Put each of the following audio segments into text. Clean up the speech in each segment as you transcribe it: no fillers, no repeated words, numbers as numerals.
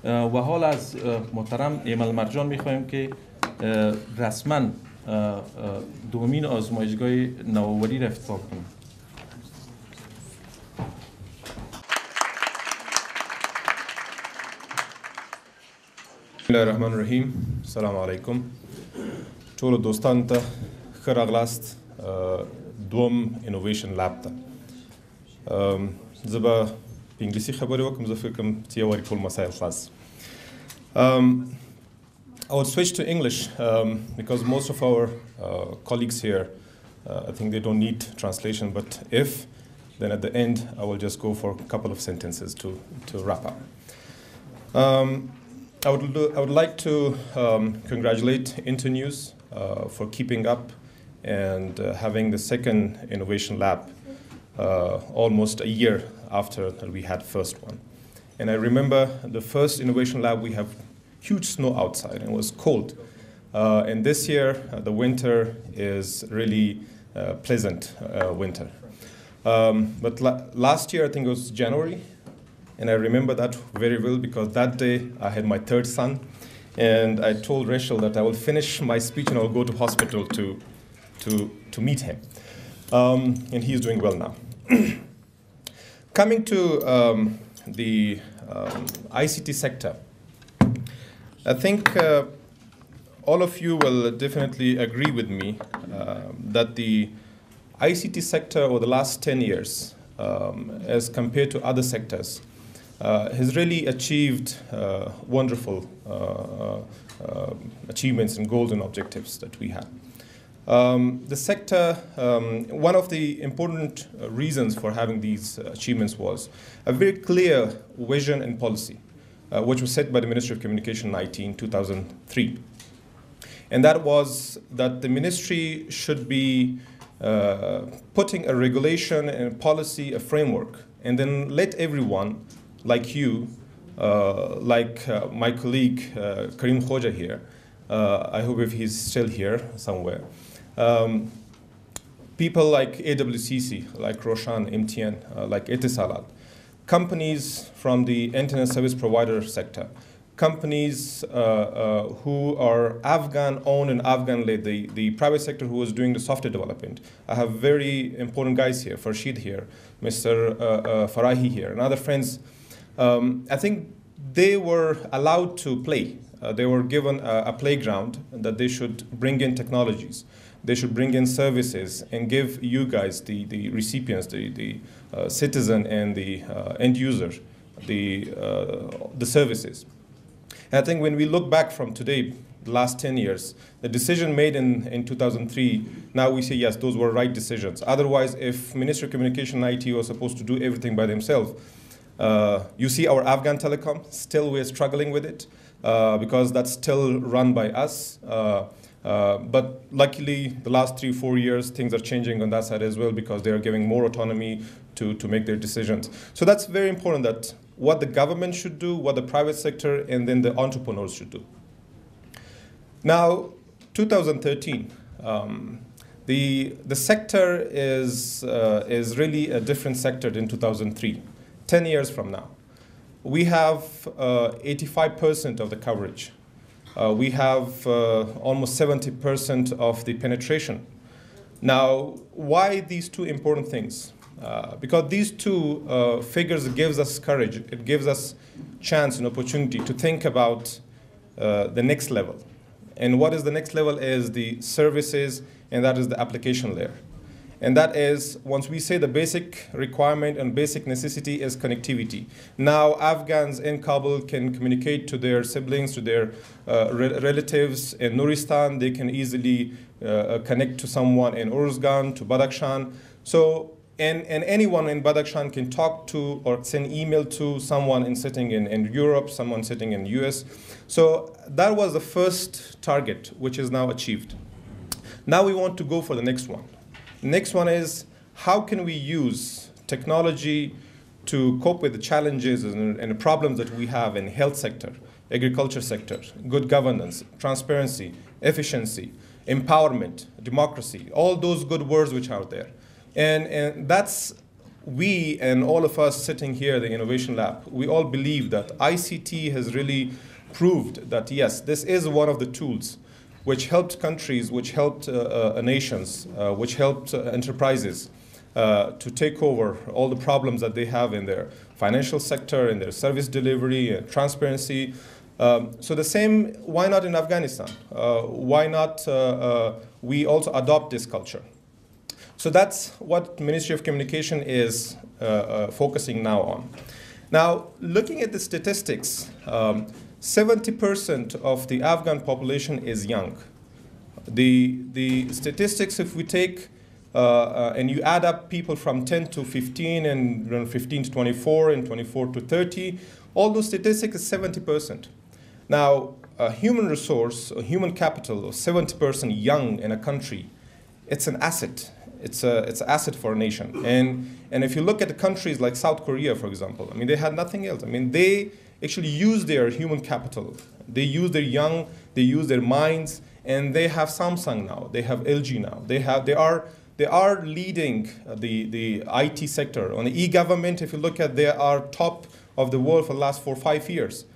و حال از محترم ایمل مرجان میخواهیم که رسما دومین آزمایشگاه نوآوری را افتتاح کنیم. بسم الله الرحمن الرحیم. السلام علیکم. ټولو دوستانو ته ښه راغلاست دوم انوویشن لاب ته. زه به په انګلیسي خبرې وکړم. زه فکر کوم چې یو وارې ټول مسایل خلاص. I would switch to English because most of our colleagues here, I think they don't need translation, but if, then at the end, I will just go for a couple of sentences to wrap up. I would like to congratulate Internews for keeping up and having the second innovation lab almost a year after we had first one. And I remember the first innovation lab, we have huge snow outside and it was cold. And this year, the winter is really pleasant winter. But last year, I think it was January, and I remember that very well because that day I had my third son, and I told Rachel that I will finish my speech and I will go to hospital to meet him. And he is doing well now. Coming to the ICT sector, I think all of you will definitely agree with me that the ICT sector over the last 10 years, as compared to other sectors, has really achieved wonderful achievements and goals and objectives that we had. The sector, one of the important reasons for having these achievements was a very clear vision and policy, which was set by the Ministry of Communication and IT in 2003. And that was that the ministry should be putting a regulation and a policy, a framework, and then let everyone, like you, like my colleague Karim Khoja here, I hope if he's still here somewhere, people like AWCC, like Roshan, MTN, like Etisalat, companies from the internet service provider sector, companies who are Afghan-owned and Afghan-led, the private sector who was doing the software development. I have very important guys here, Farshid here, Mr. Farahi here, and other friends. I think they were allowed to play. They were given a playground that they should bring in technologies. They should bring in services and give you guys, the recipients, the citizen and the end user, the services. And I think when we look back from today, the last 10 years, the decision made in 2003, now we say, yes, those were right decisions. Otherwise, if Ministry of Communication and IT was supposed to do everything by themselves, you see our Afghan telecom, still we're struggling with it because that's still run by us. But luckily, the last 3-4 years, things are changing on that side as well because they are giving more autonomy to make their decisions. So that's very important that what the government should do, what the private sector, and then the entrepreneurs should do. Now, 2013, the sector is really a different sector than 2003. 10 years from now, we have 85% of the coverage. We have almost 70% of the penetration. Now, why these two important things? Because these two figures gives us courage. It gives us chance and opportunity to think about the next level. And what is the next level is the services, and that is the application layer. And that is, once we say the basic requirement and basic necessity is connectivity. Now Afghans in Kabul can communicate to their siblings, to their relatives in Nuristan. They can easily connect to someone in Uruzgan, to Badakhshan. So, and anyone in Badakhshan can talk to or send email to someone sitting in Europe, someone sitting in US. So that was the first target, which is now achieved. Now we want to go for the next one. Next one is, how can we use technology to cope with the challenges and the problems that we have in health sector, agriculture sector, good governance, transparency, efficiency, empowerment, democracy, all those good words which are there. And that's we and all of us sitting here at the Innovation Lab, we all believe that ICT has really proved that, yes, this is one of the tools which helped countries, which helped nations, which helped enterprises to take over all the problems that they have in their financial sector, in their service delivery, and transparency. So the same, why not in Afghanistan? Why not we also adopt this culture? So that's what Ministry of Communication is focusing now on. Now, looking at the statistics, 70% of the Afghan population is young. The statistics, if we take and you add up people from 10 to 15 and 15 to 24 and 24 to 30, all those statistics is 70%. Now, a human resource, a human capital of 70% young in a country, it's an asset. It's an asset for a nation. And if you look at the countries like South Korea, for example, I mean, they had nothing else. I mean, they actually use their human capital. They use their young, they use their minds, and they have Samsung now. They have LG now. They are leading the IT sector. On the e-government, if you look at, they are top of the world for the last 4 or 5 years.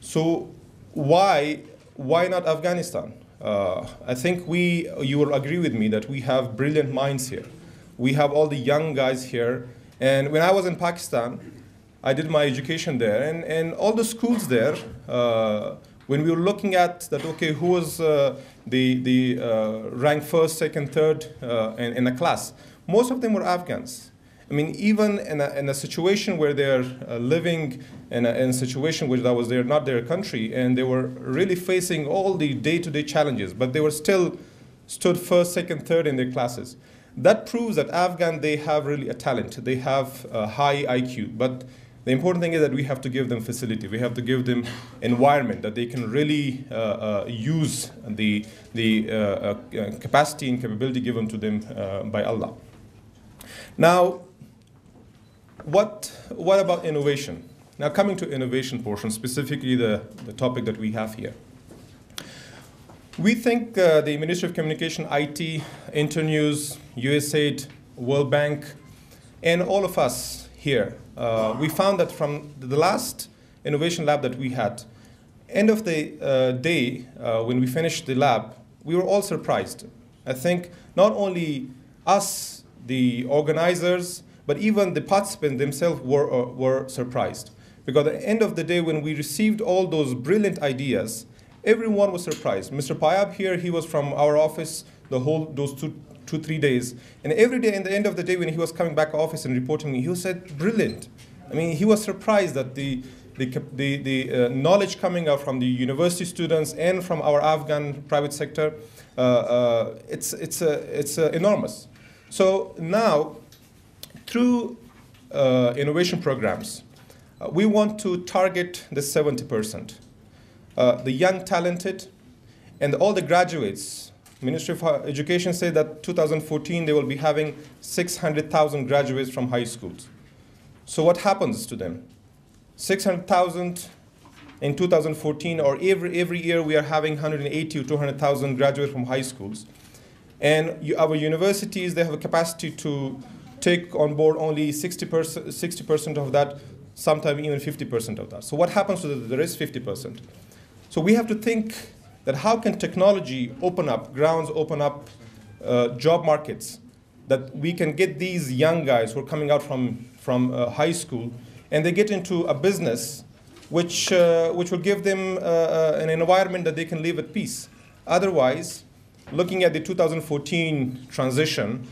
So why not Afghanistan? I think you will agree with me that we have brilliant minds here. We have all the young guys here. And when I was in Pakistan, I did my education there. And all the schools there, when we were looking at that, okay, who was the rank first, second, third in a class, most of them were Afghans. I mean, even in a situation where they're living in a situation which that was not their country, and they were really facing all the day-to-day challenges, but they were still stood first, second, third in their classes. That proves that Afghan, they have really a talent. They have a high IQ. But the important thing is that we have to give them facility. We have to give them environment that they can really use the capacity and capability given to them by Allah. Now, what about innovation? Now, coming to innovation portion, specifically the topic that we have here. We think the Ministry of Communication, IT, Internews, USAID, World Bank, and all of us here, we found that from the last innovation lab that we had, end of the day, when we finished the lab, we were all surprised. I think not only us, the organizers, but even the participants themselves were surprised. Because at the end of the day, when we received all those brilliant ideas, everyone was surprised. Mr. Payab here, he was from our office those 2-3 days. And every day, in the end of the day, when he was coming back to office and reporting me, he said, brilliant. I mean, he was surprised that the knowledge coming out from the university students and from our Afghan private sector, it's enormous. So now, through innovation programs, we want to target the 70%. The young, talented, and all the graduates. Ministry of Education said that 2014 they will be having 600,000 graduates from high schools. So what happens to them? 600,000 in 2014, or every year we are having 180 or 200,000 graduates from high schools. And our universities, they have a capacity to take on board only 60% of that, sometimes even 50% of that. So what happens to the rest 50%? So we have to think that how can technology open up grounds, open up job markets, that we can get these young guys who are coming out from high school, and they get into a business which will give them an environment that they can live at peace. Otherwise, looking at the 2014 transition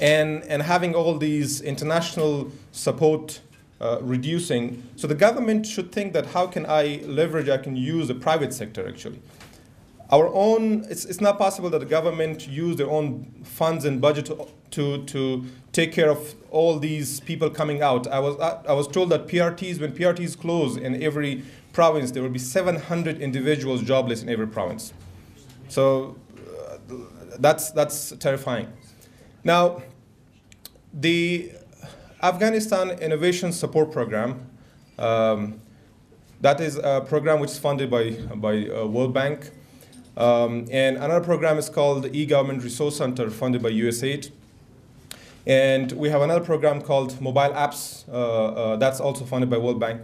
and having all these international support reducing, so the government should think that how can I leverage, I can use the private sector actually. Our own, it's not possible that the government use their own funds and budget to take care of all these people coming out. I was told that PRTs, when PRTs close in every province, there will be 700 individuals jobless in every province. So that's terrifying. Now, the Afghanistan Innovation Support Program, that is a program which is funded by World Bank. And another program is called the E-Government Resource Center, funded by USAID. And we have another program called Mobile Apps that's also funded by World Bank.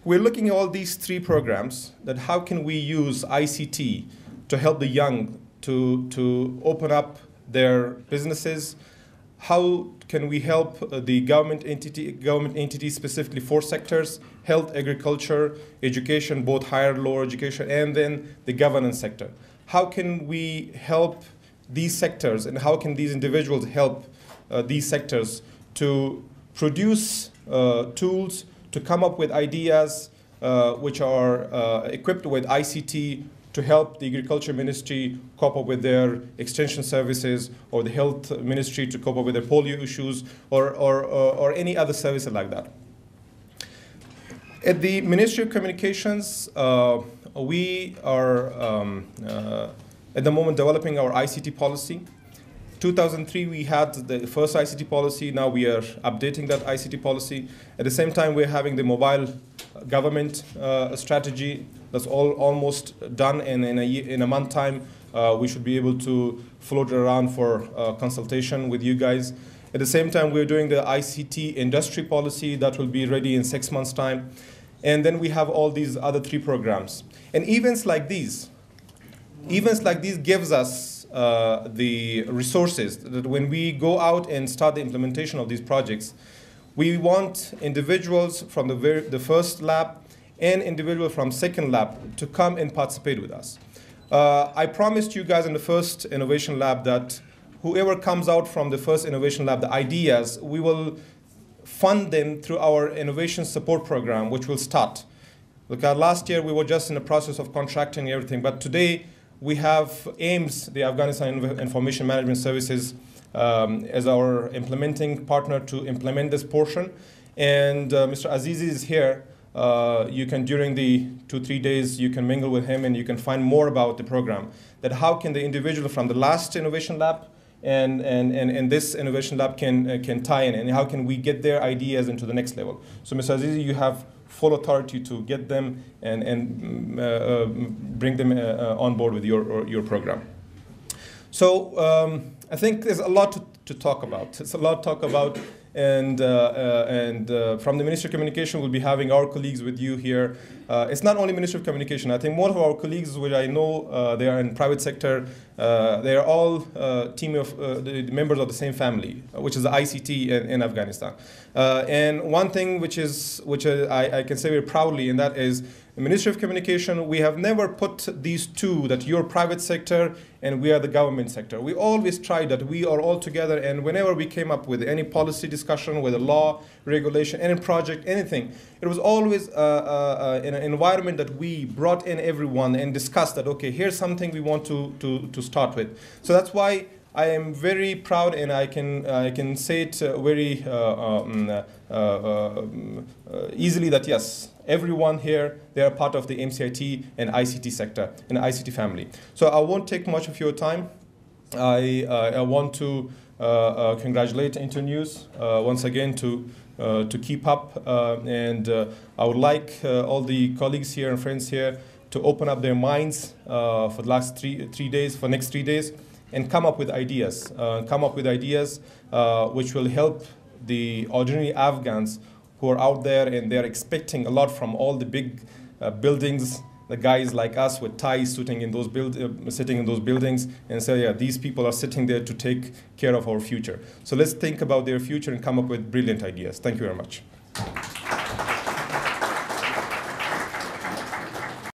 We're looking at all these three programs, that how can we use ICT to help the young to open up their businesses. How can we help the government entities, specifically 4 sectors: health, agriculture, education, both higher and lower education, and then the governance sector. How can we help these sectors, and how can these individuals help these sectors to produce tools, to come up with ideas which are equipped with ICT to help the Agriculture Ministry cope up with their extension services, or the Health Ministry to cope up with their polio issues, or any other services like that. At the Ministry of Communications, we are at the moment developing our ICT policy. 2003, we had the first ICT policy. Now we are updating that ICT policy. At the same time, we're having the mobile government strategy that's almost done, and in a month time, we should be able to float it around for consultation with you guys. At the same time, we're doing the ICT industry policy that will be ready in 6 months' time. And then we have all these other 3 programs. And events like these gives us the resources that when we go out and start the implementation of these projects, we want individuals from the first lab and individuals from second lab to come and participate with us. I promised you guys in the first innovation lab that whoever comes out from the first innovation lab, the ideas, we will fund them through our innovation support program, which will start. Look, last year we were just in the process of contracting everything, but today we have AIMS, the Afghanistan Information Management Services, as our implementing partner to implement this portion. And Mr. Azizi is here. You can, during the 2-3 days, you can mingle with him and you can find more about the program. That how can the individual from the last innovation lab and this innovation lab can tie in, and how can we get their ideas into the next level. So Mr. Azizi, you have full authority to get them and bring them on board with your program. So I think there's a lot to talk about. It's a lot to talk about, and from the Ministry of Communication, we'll be having our colleagues with you here. It's not only Ministry of Communication. I think more of our colleagues, which I know they are in private sector, they are all team of the members of the same family, which is the ICT in Afghanistan. And one thing which I can say very proudly, and that is the Ministry of Communication, we have never put these two, that you're private sector and we are the government sector. We always tried that we are all together, and whenever we came up with any policy discussion, whether law, regulation, any project, anything, it was always in an environment that we brought in everyone and discussed that, okay, here's something we want to start with. So that's why I am very proud, and I can say it very easily that yes, everyone here, they are part of the MCIT and ICT sector and ICT family. So I won't take much of your time. I want to congratulate Internews once again to keep up, and I would like all the colleagues here and friends here to open up their minds for the last next 3 days, and come up with ideas. Which will help the ordinary Afghans who are out there, and they're expecting a lot from all the big buildings, the guys like us with ties sitting in those buildings, and say, yeah, these people are sitting there to take care of our future. So let's think about their future and come up with brilliant ideas. Thank you very much.